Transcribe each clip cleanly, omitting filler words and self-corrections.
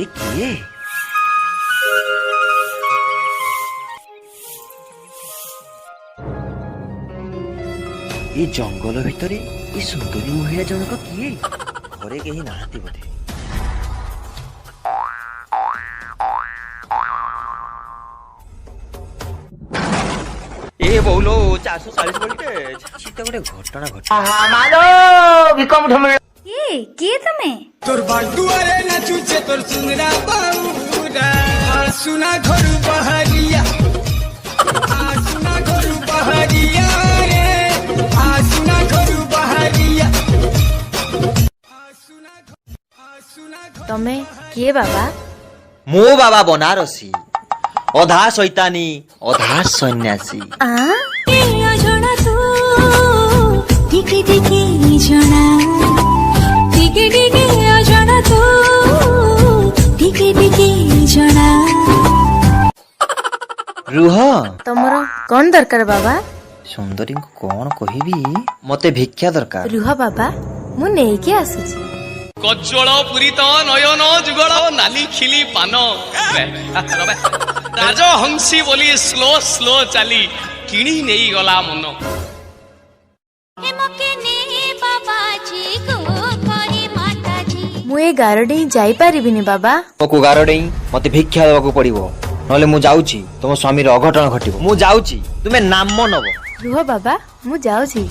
ये किए ये जंगल भितर ये सुंदरी महिला जनक किए घरे कहीं नाहांती बोधे ए बोलो 440 वोल्टेज सीता गोटे घटना घट मालो विकम ढमळ ये किए तमे तोर बालुआरे नाचुचे तोर सुंदरा बाबूरा सुना घर बहरिया सुना घर बहरिया रे सुना घर बहरिया तमे किए बाबा मो बाबा बनारसी अधा शैतानी अधा सन्यासी अजଣା तू टिके टिके जଣା टिके टिके अजଣା तू टिके टिके जଣା रुह तमर कौन दरकार बाबा सुंदरी को कौन कहबी मते भिक्षा दरकार रुह बाबा मु नेके आसुची कज्जल पुरीत नयन जुगल नाली खिली पान राजहंसी बोली स्लो स्लो चली किणी नहीं गला मन मु ए गारडे जाई परिबिनी बाबा को गारडे मते भिक्षा देबाकू पड़िबो नले मु जाउची तुम स्वामी रो अघटन घटिबो मु जाउची तुमे नाम नबो रुह बाबा मु जाउची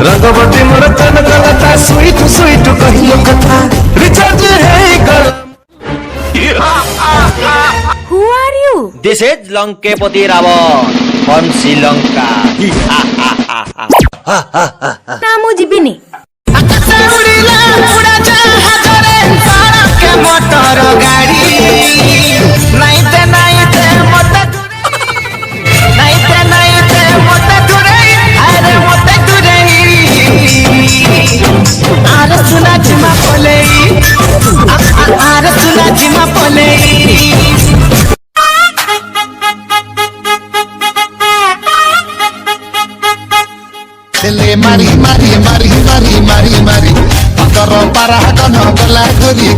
रंगवती मोर चनकलता स्वीट स्वीट कहियो कथा रिचार्ज है कर who are you this is लंकेपति रावण फ्रॉम श्रीलंका ना मु जिबिनी मोटर गाड़ी नाइते नाइते मोटा नाइते नाइते मोटा तुरई अरे मोटा तुरई आरे सुना जिमा बोले आरे सुना जिमा बोले दिले मारी मारी मारी मारी मारी मारी पकर पारा कन गला घोरी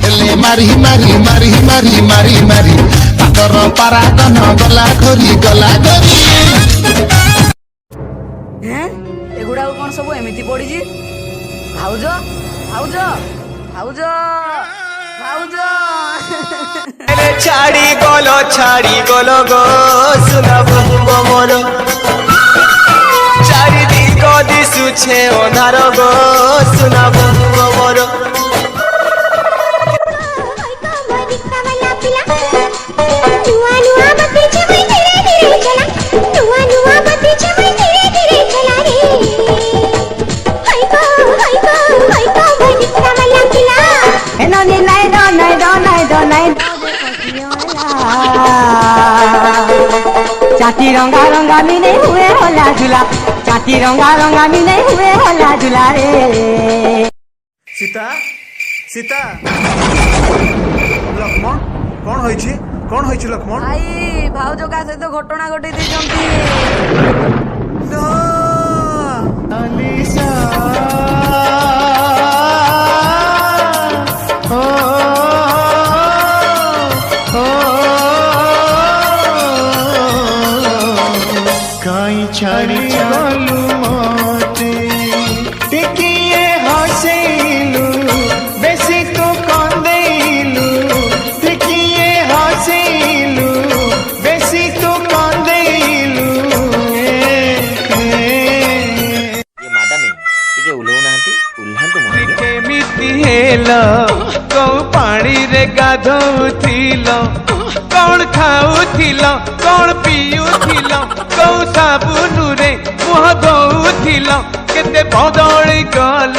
दिले मारी मारी मारी मारी मारी मारी पकर पारा कन गला घोरी एगुड़ा कौन सब एमती पड़ी भाउज भाउज भाउज भाउज छाड़ी गलो गो सुना बहु मोर चारि दिग दिशुछे ओनार गो सुना बहु मोर चाटी रंगा रंगा मिने हुए होला झूला चाटी रंगा रंगा मिने हुए होला झूला रे सीता सीता लक्ष्मण कौन होइछि लक्ष्मण भाई भाउज का सहित घटना घटै दैछंती छाड़ी गलु मते टिकिए हसेलु बेसी तो कंदेलु टिकिए हसेलु बेसी तो कंदेलु ये माडा में टिके उल्हो नांती उल्हांतु मोर के मिति हेलो को पानी रे गाधौथिलो कौन खाउथिलो कौन पियुथिलो कौ साबुनु रे मुह धोउथिलो केते बदली गल